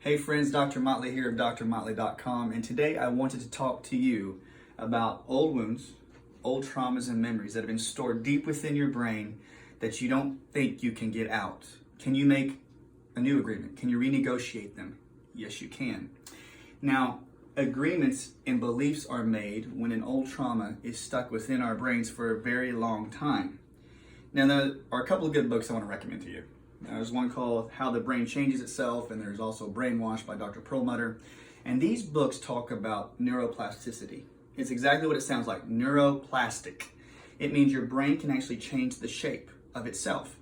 Hey friends, Dr. Motley here of drmotley.com, and today I wanted to talk to you about old wounds, old traumas and memories that have been stored deep within your brain that you don't think you can get out. Can you make a new agreement? Can you renegotiate them? Yes, you can. Now, agreements and beliefs are made when an old trauma is stuck within our brains for a very long time. Now, there are a couple of good books I want to recommend to you. There's one called How the Brain Changes Itself, and there's also Brainwash by Dr. Perlmutter. And these books talk about neuroplasticity. It's exactly what it sounds like, neuroplastic. It means your brain can actually change the shape of itself.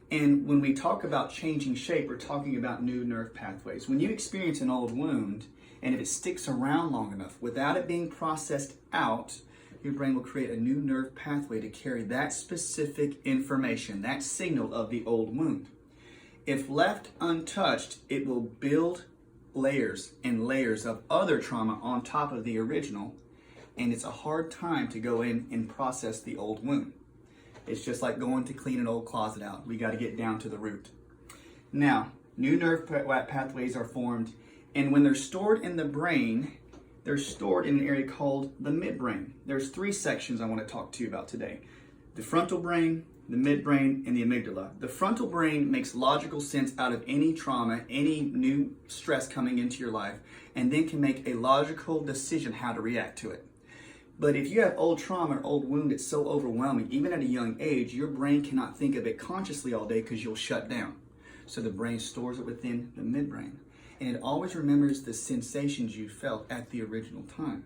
And when we talk about changing shape, we're talking about new nerve pathways. When you experience an old wound, and if it sticks around long enough, without it being processed out, your brain will create a new nerve pathway to carry that specific information, that signal of the old wound. If left untouched, it will build layers and layers of other trauma on top of the original, and it's a hard time to go in and process the old wound. It's just like going to clean an old closet out. We got to get down to the root. Now, new nerve pathways are formed, and when they're stored in the brain, they're stored in an area called the midbrain. There's three sections I want to talk to you about today: the frontal brain, the midbrain, and the amygdala. The frontal brain makes logical sense out of any trauma, any new stress coming into your life, and then can make a logical decision how to react to it. But if you have old trauma or old wound, it's so overwhelming, even at a young age, your brain cannot think of it consciously all day because you'll shut down. So the brain stores it within the midbrain. And it always remembers the sensations you felt at the original time: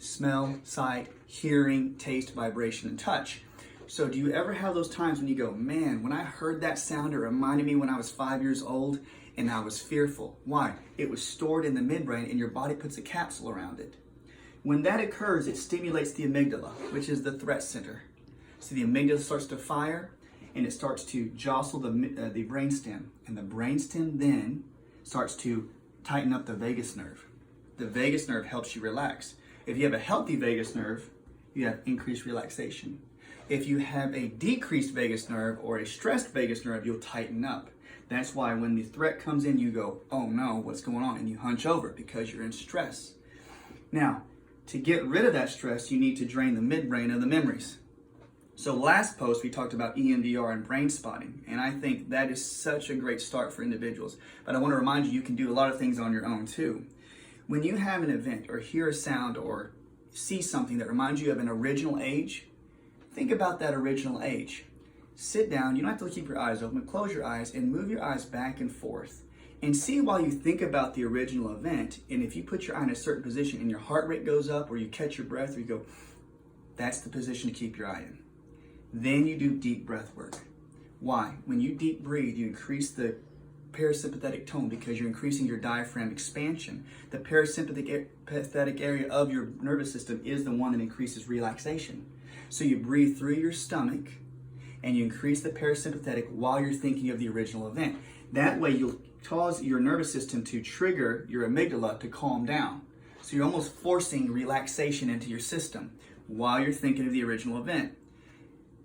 smell, sight, hearing, taste, vibration, and touch. So do you ever have those times when you go, man, when I heard that sound, it reminded me when I was 5 years old and I was fearful? Why? It was stored in the midbrain and your body puts a capsule around it. When that occurs, it stimulates the amygdala, which is the threat center. So the amygdala starts to fire and it starts to jostle the brainstem. And the brainstem then starts to tighten up the vagus nerve. The vagus nerve helps you relax. If you have a healthy vagus nerve, you have increased relaxation. If you have a decreased vagus nerve or a stressed vagus nerve, you'll tighten up. That's why when the threat comes in, you go, oh no, what's going on? And you hunch over because you're in stress. Now, to get rid of that stress, you need to drain the midbrain of the memories. So last post, we talked about EMDR and brain spotting, and I think that is such a great start for individuals. But I want to remind you, you can do a lot of things on your own too. When you have an event or hear a sound or see something that reminds you of an original age, think about that original age. Sit down, you don't have to keep your eyes open, close your eyes and move your eyes back and forth. And see while you think about the original event, and if you put your eye in a certain position and your heart rate goes up or you catch your breath or you go, that's the position to keep your eye in. Then you do deep breath work. Why? When you deep breathe, you increase the parasympathetic tone because you're increasing your diaphragm expansion. The parasympathetic area of your nervous system is the one that increases relaxation. So you breathe through your stomach and you increase the parasympathetic while you're thinking of the original event. That way you'll cause your nervous system to trigger your amygdala to calm down. So you're almost forcing relaxation into your system while you're thinking of the original event.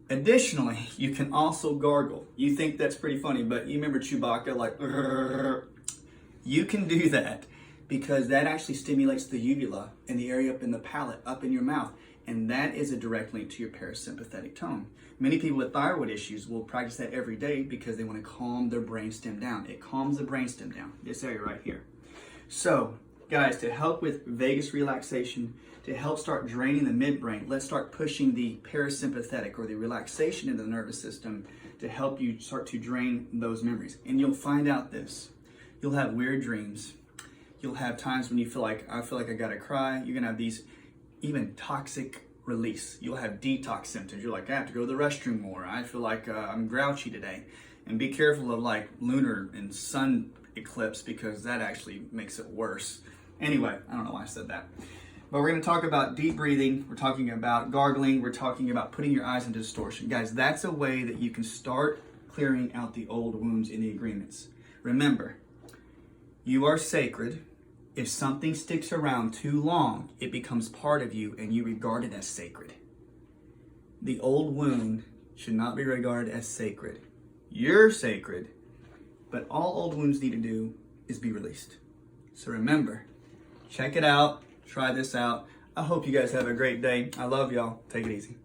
Additionally, you can also gargle. You think that's pretty funny, but you remember Chewbacca, like, you can do that because that actually stimulates the uvula and the area up in the palate, up in your mouth. And that is a direct link to your parasympathetic tone. Many people with thyroid issues will practice that every day because they want to calm their brainstem down. It calms the brainstem down, this area right here. So, guys, to help with vagus relaxation, to help start draining the midbrain, let's start pushing the parasympathetic or the relaxation into the nervous system to help you start to drain those memories. And you'll find out this. You'll have weird dreams. You'll have times when you feel like, I gotta cry. You're gonna have these even toxic release. You'll have detox symptoms. You're like, I have to go to the restroom more. I feel like I'm grouchy today. And be careful of like lunar and sun eclipse because that actually makes it worse. Anyway, I don't know why I said that. But we're going to talk about deep breathing. We're talking about gargling. We're talking about putting your eyes into distortion. Guys, that's a way that you can start clearing out the old wounds in the agreements. Remember, you are sacred. If something sticks around too long, it becomes part of you and you regard it as sacred. The old wound should not be regarded as sacred. You're sacred, but all old wounds need to do is be released. So remember, check it out, try this out. I hope you guys have a great day. I love y'all. Take it easy.